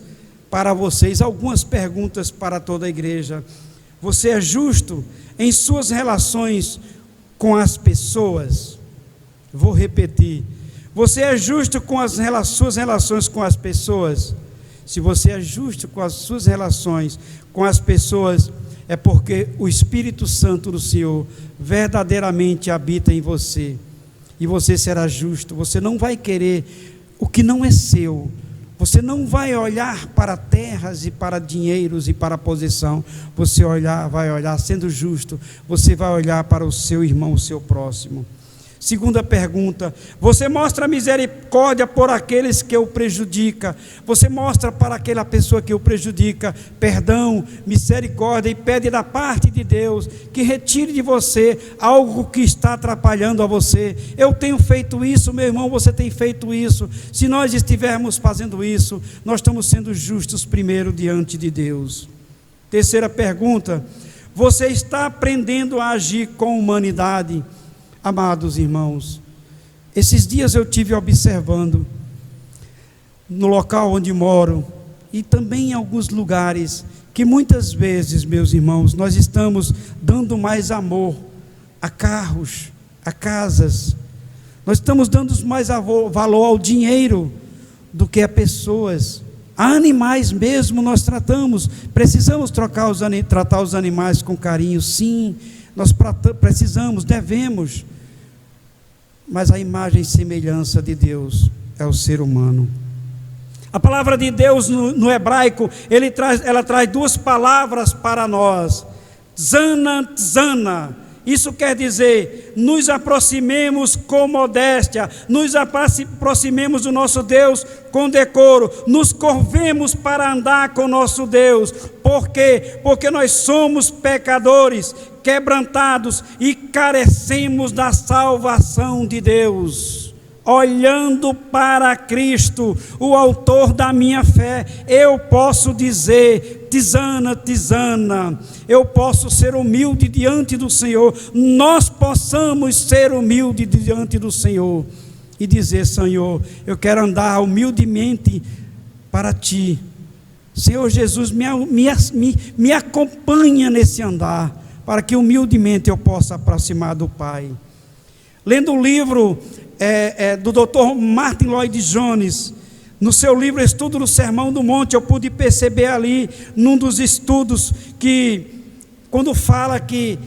para vocês, algumas perguntas para toda a igreja. Você é justo em suas relações com as pessoas? Vou repetir. Você é justo com as suas relações com as pessoas? Se você é justo com as suas relações com as pessoas, é porque o Espírito Santo do Senhor verdadeiramente habita em você. E você será justo. Você não vai querer o que não é seu. Você não vai olhar para terras e para dinheiros e para posição. Você vai olhar sendo justo. Você vai olhar para o seu irmão, o seu próximo. Segunda pergunta: você mostra misericórdia por aqueles que o prejudicam? Você mostra para aquela pessoa que o prejudica perdão, misericórdia e pede da parte de Deus que retire de você algo que está atrapalhando a você? Eu tenho feito isso, meu irmão, você tem feito isso. Se nós estivermos fazendo isso, nós estamos sendo justos primeiro diante de Deus. Terceira pergunta: você está aprendendo a agir com humanidade? Amados irmãos, esses dias eu tive observando no local onde moro e também em alguns lugares que muitas vezes, meus irmãos, nós estamos dando mais amor a carros, a casas, nós estamos dando mais valor ao dinheiro do que a pessoas. A animais mesmo nós tratamos, precisamos tratar os animais com carinho, sim, nós precisamos, devemos, mas a imagem e semelhança de Deus é o ser humano. A palavra de Deus no hebraico, ela traz duas palavras para nós: tzana, tzana. Isso quer dizer, nos aproximemos com modéstia, nos aproximemos do nosso Deus com decoro, nos curvemos para andar com nosso Deus. Por quê? Porque nós somos pecadores, quebrantados e carecemos da salvação de Deus. Olhando para Cristo, o autor da minha fé, eu posso dizer: tisana, tisana. Eu posso ser humilde diante do Senhor. Nós possamos ser humildes diante do Senhor e dizer: Senhor, eu quero andar humildemente para Ti. Senhor Jesus, me acompanha nesse andar, para que humildemente eu possa aproximar do Pai. Lendo o livro do Dr. Martin Lloyd-Jones, no seu livro Estudo do Sermão do Monte, eu pude perceber ali, num dos estudos, que quando fala que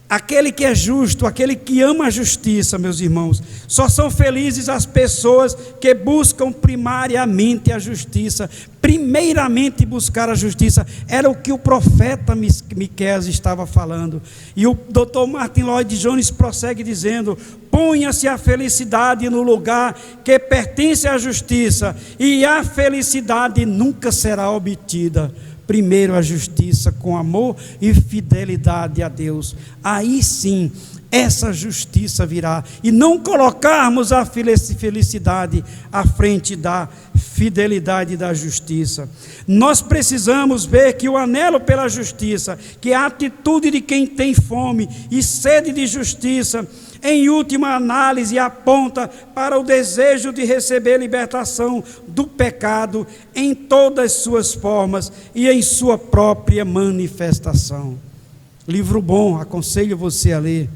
aquele que é justo, aquele que ama a justiça, meus irmãos, só são felizes as pessoas que buscam primariamente a justiça. Primeiramente buscar a justiça, era o que o profeta Miqueias estava falando. E o Dr. Martin Lloyd-Jones prossegue dizendo: ponha-se a felicidade no lugar que pertence à justiça, e a felicidade nunca será obtida. Primeiro a justiça com amor e fidelidade a Deus. Aí sim, essa justiça virá. E não colocarmos a felicidade à frente da fidelidade da justiça. Nós precisamos ver que o anelo pela justiça, que a atitude de quem tem fome e sede de justiça, em última análise, aponta para o desejo de receber libertação do pecado em todas as suas formas e em sua própria manifestação. Livro bom, aconselho você a ler,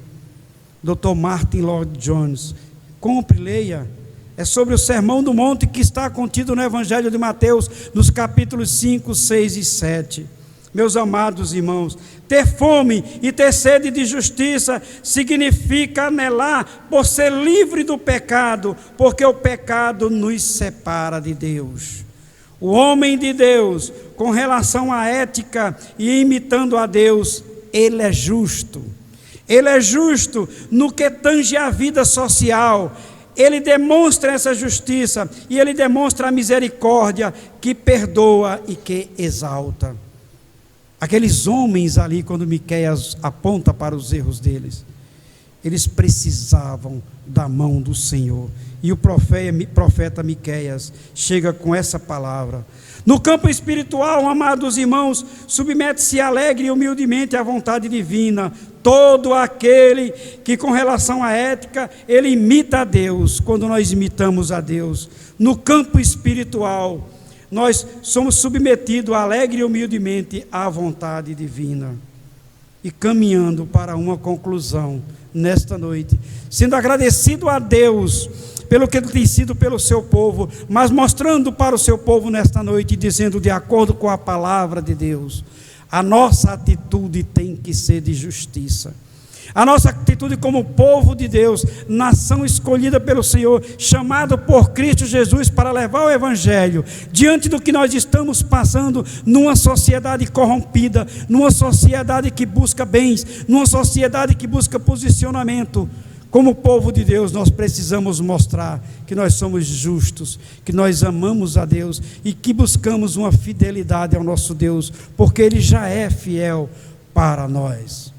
Dr. Martin Lloyd-Jones. Compre, leia. É sobre o Sermão do Monte, que está contido no Evangelho de Mateus, nos capítulos 5, 6 e 7. Meus amados irmãos, ter fome e ter sede de justiça significa anelar por ser livre do pecado, porque o pecado nos separa de Deus. O homem de Deus, com relação à ética e imitando a Deus, ele é justo. Ele é justo no que tange a vida social. Ele demonstra essa justiça e ele demonstra a misericórdia que perdoa e que exalta. Aqueles homens ali, quando Miqueias aponta para os erros deles, Eles precisavam da mão do Senhor. E o profeta Miqueias chega com essa palavra. No campo espiritual, amados irmãos, submete-se alegre e humildemente à vontade divina. Todo aquele que, com relação à ética, ele imita a Deus, quando nós imitamos a Deus. No campo espiritual, nós somos submetidos alegre e humildemente à vontade divina. E caminhando para uma conclusão nesta noite, sendo agradecido a Deus pelo que tem sido pelo seu povo, mas mostrando para o seu povo nesta noite, dizendo de acordo com a palavra de Deus, a nossa atitude tem que ser de justiça. A nossa atitude como povo de Deus, nação escolhida pelo Senhor, chamado por Cristo Jesus para levar o Evangelho, diante do que nós estamos passando numa sociedade corrompida, numa sociedade que busca bens, numa sociedade que busca posicionamento. Como povo de Deus, nós precisamos mostrar que nós somos justos, que nós amamos a Deus e que buscamos uma fidelidade ao nosso Deus, porque Ele já é fiel para nós.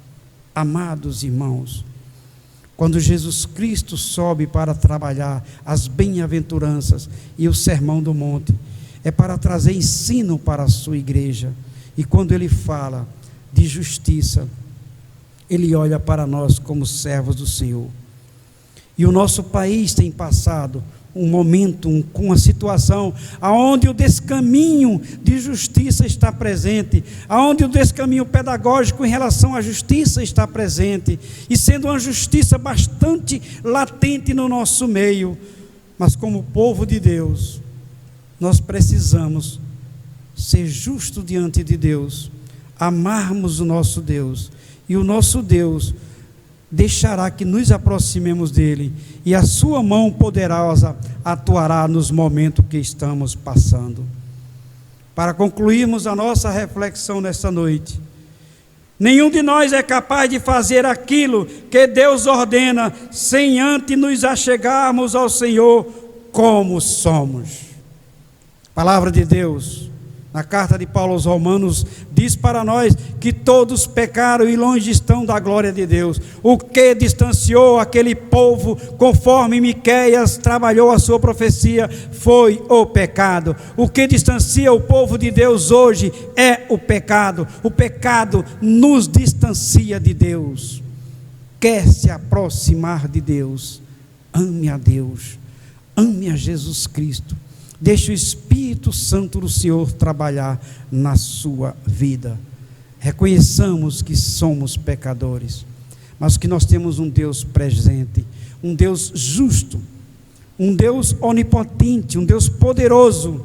Amados irmãos, quando Jesus Cristo sobe para trabalhar as bem-aventuranças e o sermão do monte, é para trazer ensino para a sua igreja. E quando Ele fala de justiça, Ele olha para nós como servos do Senhor. E o nosso país tem passado um momento, com uma situação onde o descaminho de justiça está presente, onde o descaminho pedagógico em relação à justiça está presente, e sendo uma justiça bastante latente no nosso meio. Mas como povo de Deus, nós precisamos ser justos diante de Deus, amarmos o nosso Deus, e o nosso Deus deixará que nos aproximemos dele, e a sua mão poderosa atuará nos momentos que estamos passando. Para concluirmos a nossa reflexão nesta noite, nenhum de nós é capaz de fazer aquilo que Deus ordena, sem antes nos achegarmos ao Senhor como somos. Palavra de Deus, na carta de Paulo aos Romanos, diz para nós que todos pecaram e longe estão da glória de Deus. O que distanciou aquele povo, conforme Miqueias trabalhou a sua profecia, foi o pecado. O que distancia o povo de Deus hoje é o pecado. O pecado nos distancia de Deus. Quer se aproximar de Deus? Ame a Deus, ame a Jesus Cristo. Deixe o Espírito Santo do Senhor trabalhar na sua vida. Reconheçamos que somos pecadores, mas que nós temos um Deus presente, um Deus justo, um Deus onipotente, um Deus poderoso,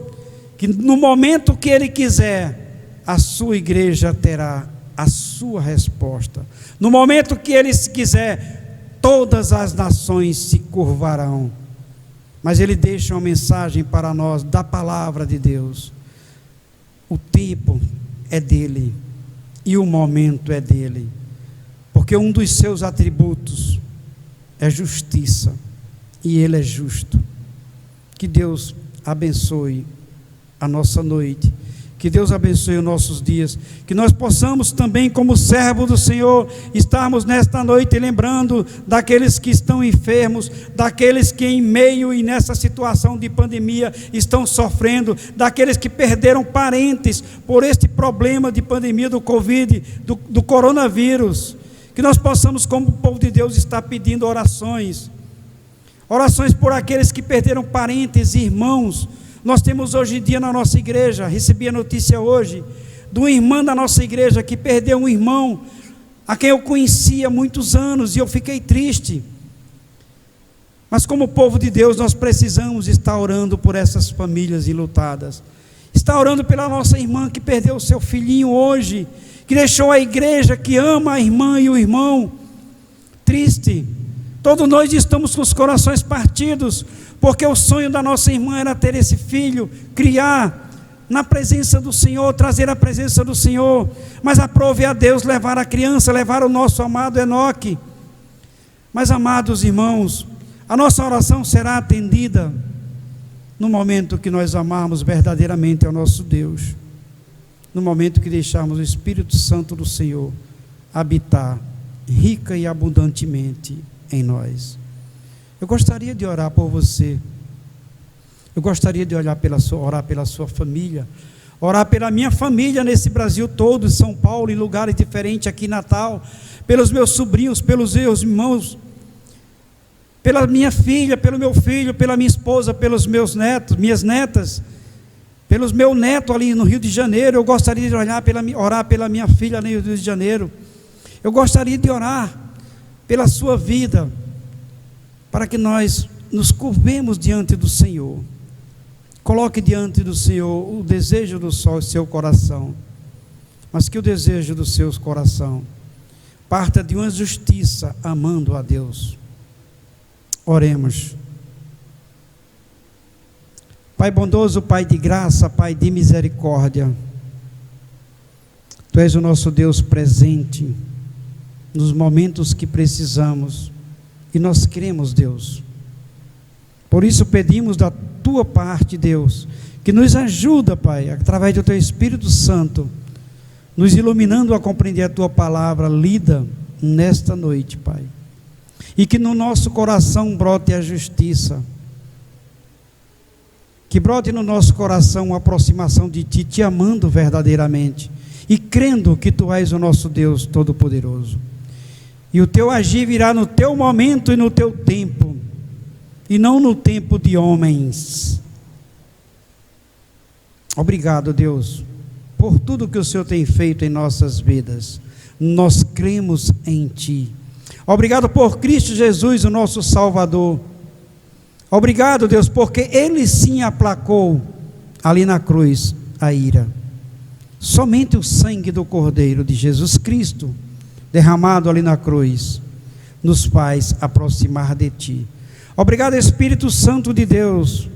que no momento que Ele quiser, a sua igreja terá a sua resposta. No momento que Ele quiser, todas as nações se curvarão. Mas Ele deixa uma mensagem para nós da palavra de Deus. O tempo é dele e o momento é dele, porque um dos seus atributos é justiça, e Ele é justo. Que Deus abençoe a nossa noite, que Deus abençoe os nossos dias, que nós possamos também, como servo do Senhor, estarmos nesta noite lembrando daqueles que estão enfermos, daqueles que em meio e nessa situação de pandemia estão sofrendo, daqueles que perderam parentes por este problema de pandemia do Covid, do coronavírus. Que nós possamos, como povo de Deus, estar pedindo orações por aqueles que perderam parentes e irmãos. Nós temos hoje em dia na nossa igreja, recebi a notícia hoje, de uma irmã da nossa igreja que perdeu um irmão, a quem eu conhecia há muitos anos, e eu fiquei triste. Mas como povo de Deus, nós precisamos estar orando por essas famílias enlutadas, estar orando pela nossa irmã que perdeu o seu filhinho hoje, que deixou a igreja, que ama a irmã e o irmão, triste. Todos nós estamos com os corações partidos, porque o sonho da nossa irmã era ter esse filho, criar na presença do Senhor, trazer a presença do Senhor, mas aprove a Deus levar a criança, levar o nosso amado Enoque. Mas, amados irmãos, a nossa oração será atendida no momento que nós amarmos verdadeiramente ao nosso Deus, no momento que deixarmos o Espírito Santo do Senhor habitar rica e abundantemente em nós. Eu gostaria de orar por você. Eu gostaria de orar pela sua família, orar pela minha família nesse Brasil todo, em São Paulo, em lugares diferentes, aqui em Natal, pelos meus sobrinhos, pelos meus irmãos, pela minha filha, pelo meu filho, pela minha esposa, pelos meus netos, minhas netas, pelos meu neto ali no Rio de Janeiro. Eu gostaria de orar pela minha filha no Rio de Janeiro. Eu gostaria de orar pela sua vida, para que nós nos curvemos diante do Senhor. Coloque diante do Senhor o desejo do seu coração, mas que o desejo do seu coração parta de uma justiça, amando a Deus. Oremos. Pai bondoso, Pai de graça, Pai de misericórdia, Tu és o nosso Deus presente nos momentos que precisamos, e nós cremos, Deus. Por isso pedimos da Tua parte, Deus, que nos ajuda, Pai, através do Teu Espírito Santo, nos iluminando a compreender a Tua palavra lida nesta noite, Pai, e que no nosso coração brote a justiça, que brote no nosso coração a aproximação de Ti, Te amando verdadeiramente, e crendo que Tu és o nosso Deus Todo-Poderoso, e o Teu agir virá no Teu momento e no Teu tempo, e não no tempo de homens. Obrigado, Deus, por tudo que o Senhor tem feito em nossas vidas. Nós cremos em Ti. Obrigado por Cristo Jesus, o nosso Salvador. Obrigado, Deus, porque Ele sim aplacou ali na cruz a ira. Somente o sangue do Cordeiro de Jesus Cristo, derramado ali na cruz, nos faz aproximar de Ti. Obrigado, Espírito Santo de Deus,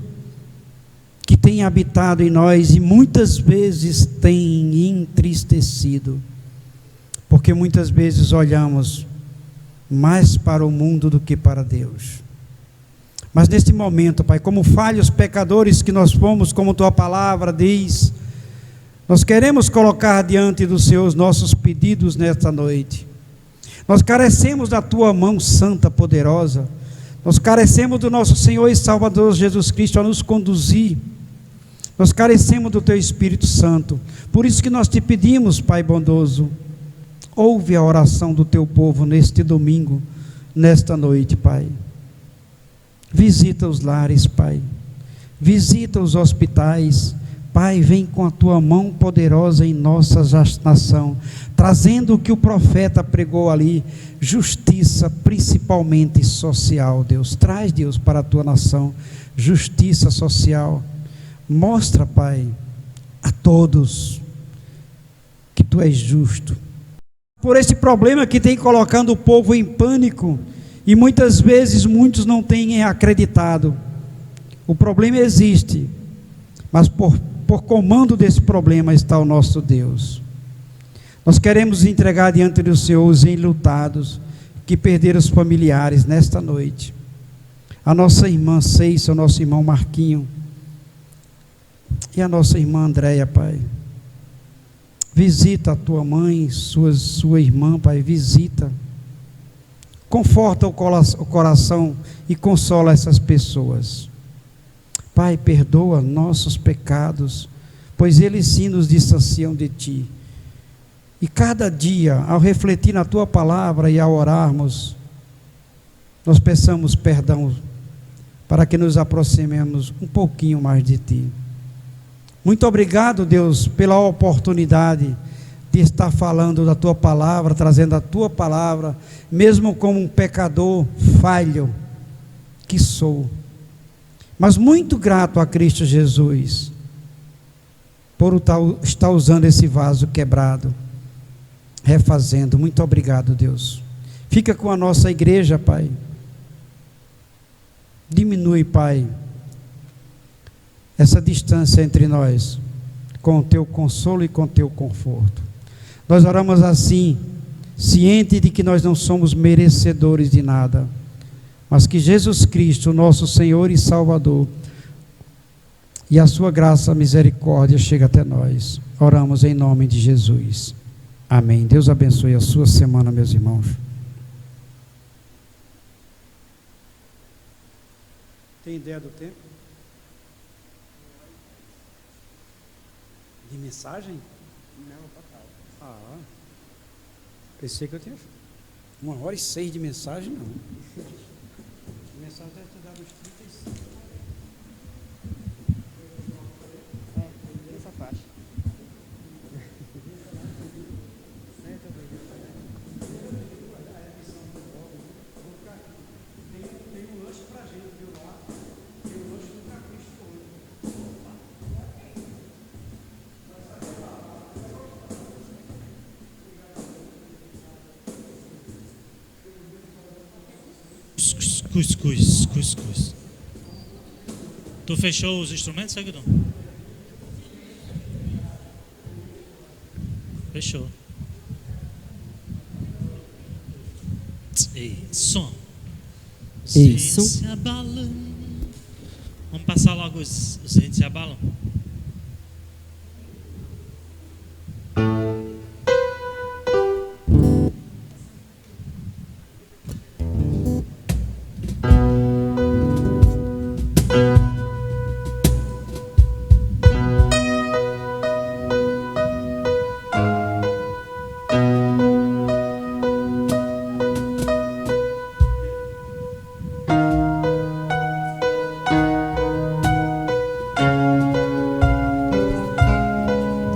que tem habitado em nós e muitas vezes tem entristecido, porque muitas vezes olhamos mais para o mundo do que para Deus. Mas neste momento, Pai, como falhos pecadores que nós fomos, como Tua palavra diz, nós queremos colocar diante do Senhor os nossos pedidos nesta noite. Nós carecemos da Tua mão santa, poderosa. Nós carecemos do nosso Senhor e Salvador Jesus Cristo a nos conduzir. Nós carecemos do Teu Espírito Santo. Por isso que nós Te pedimos, Pai bondoso, ouve a oração do Teu povo neste domingo, nesta noite, Pai. Visita os lares, Pai. Visita os hospitais. Pai, vem com a Tua mão poderosa em nossa nação, trazendo o que o profeta pregou ali, justiça, principalmente social, Deus. Traz, Deus, para a Tua nação, justiça social. Mostra, Pai, a todos que Tu és justo. Por esse problema que tem colocando o povo em pânico, e muitas vezes muitos não têm acreditado. O problema existe, mas por comando desse problema está o nosso Deus. Nós queremos entregar diante do Senhor os enlutados que perderam os familiares nesta noite. A nossa irmã Ceissa, o nosso irmão Marquinho e a nossa irmã Andréia, Pai. Visita a Tua mãe, sua irmã, Pai, visita. Conforta o coração e consola essas pessoas. Pai, perdoa nossos pecados, pois eles sim nos distanciam de Ti. E cada dia, ao refletir na Tua palavra e ao orarmos, nós peçamos perdão, para que nos aproximemos um pouquinho mais de Ti. Muito obrigado, Deus, pela oportunidade de estar falando da Tua palavra, trazendo a Tua palavra, mesmo como um pecador falho que sou. Mas muito grato a Cristo Jesus por estar usando esse vaso quebrado, refazendo. Muito obrigado, Deus. Fica com a nossa igreja, Pai. Diminui, Pai, essa distância entre nós, com o Teu consolo e com o Teu conforto. Nós oramos assim, ciente de que nós não somos merecedores de nada, mas que Jesus Cristo, nosso Senhor e Salvador, e a Sua graça, misericórdia chega até nós. Oramos em nome de Jesus. Amém. Deus abençoe a sua semana, meus irmãos. Tem ideia do tempo? De mensagem? Não, total. Ah, pensei que eu tinha 1h06 de mensagem, não. A mensagem deve ter dado uns 35. Essa faixa. Tem um lanche pra gente, viu lá? Tem um lanche do Capricho hoje. Cuscuz. Tu fechou os instrumentos, Guidão? Fechou. Ei, som. Ei, Os som. rentes se abalam. Vamos passar logo os rentes se abalam.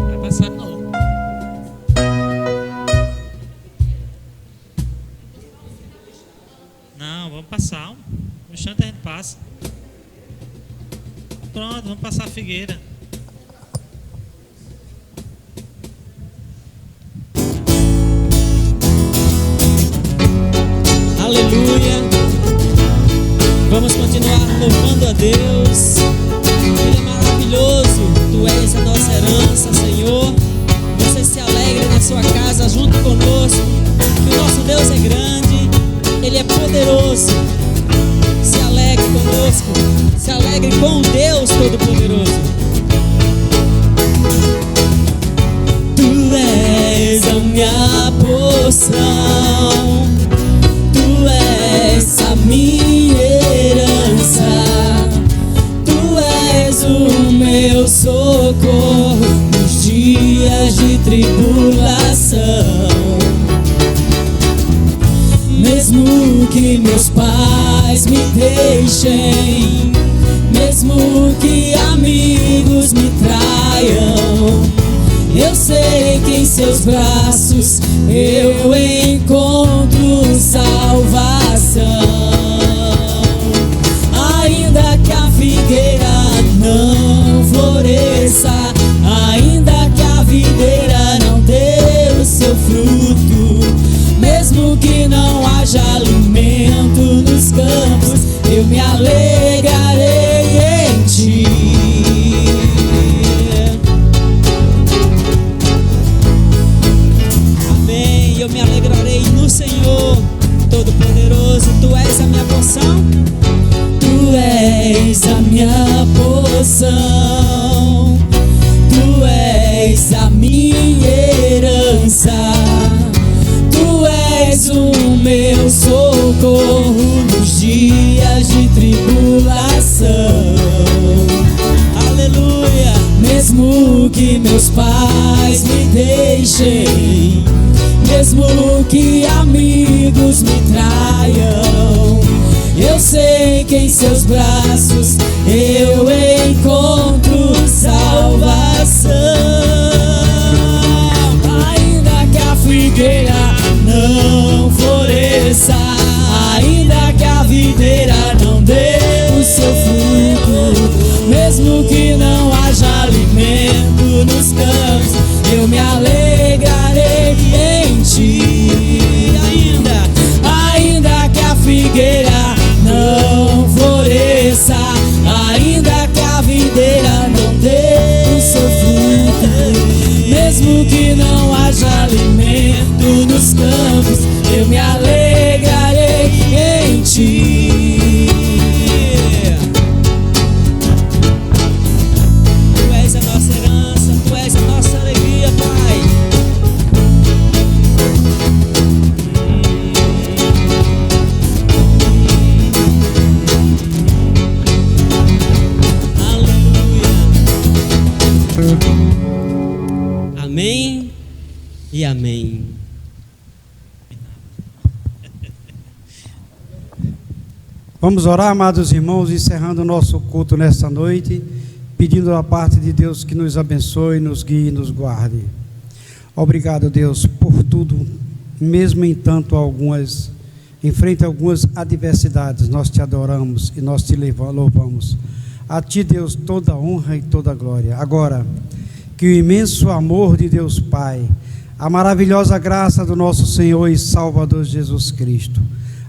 Vai passar de novo. Não, vamos passar. Um instante a gente passa. Pronto, vamos passar a figueira. Aleluia. Vamos continuar louvando a Deus. Ele é maravilhoso. Tu és a nossa herança, Senhor. Você se alegre na sua casa junto conosco. Que o nosso Deus é grande. Ele é poderoso. Se alegre conosco. Se alegre com o Deus Todo-Poderoso. Tu és a minha porção, Tu és a minha herança, Tu és o meu socorro nos dias de tribulação. Mesmo que meus pais me deixem, mesmo que amigos me traiam, eu sei que em seus braços eu encontro salvação. Ainda que a figueira não floresça, ainda que a videira não dê o seu fruto, mesmo que não haja alimento nos campos, eu me alegrarei em ti. Amém. Eu me alegrarei no Senhor Todo-Poderoso. Tu és a minha porção. Tu és a minha porção, Tu és a minha herança, Tu és o meu socorro nos dias de tribulação. Aleluia. Mesmo que meus pais me deixem, mesmo que amigos me traiam, eu sei que em seus braços eu encontro salvação. Ainda que a figueira não floresça, ainda que a videira não dê o seu fruto, mesmo que não haja alimento nos campos, eu me alegrarei em ti. Ainda que a figueira não floresça, ainda que a videira não dê o seu fruto, mesmo que não haja alimento nos campos, eu me alegrarei em ti. Tu és a nossa herança, Tu és a nossa alegria, Pai. Amém e amém. Vamos orar, amados irmãos, encerrando o nosso culto nesta noite, pedindo da parte de Deus que nos abençoe, nos guie e nos guarde. Obrigado, Deus, por tudo, mesmo em frente a algumas adversidades, nós te adoramos e nós te louvamos. A ti, Deus, toda honra e toda glória. Agora, que o imenso amor de Deus Pai, a maravilhosa graça do nosso Senhor e Salvador Jesus Cristo,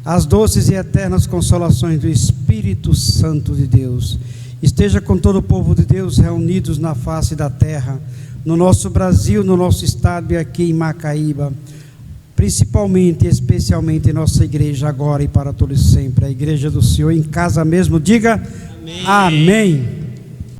as doces e eternas consolações do Espírito Santo de Deus, esteja com todo o povo de Deus reunidos na face da terra, no nosso Brasil, no nosso estado e aqui em Macaíba, principalmente e especialmente em nossa igreja agora e para todos sempre, a igreja do Senhor em casa mesmo, diga amém. Amém.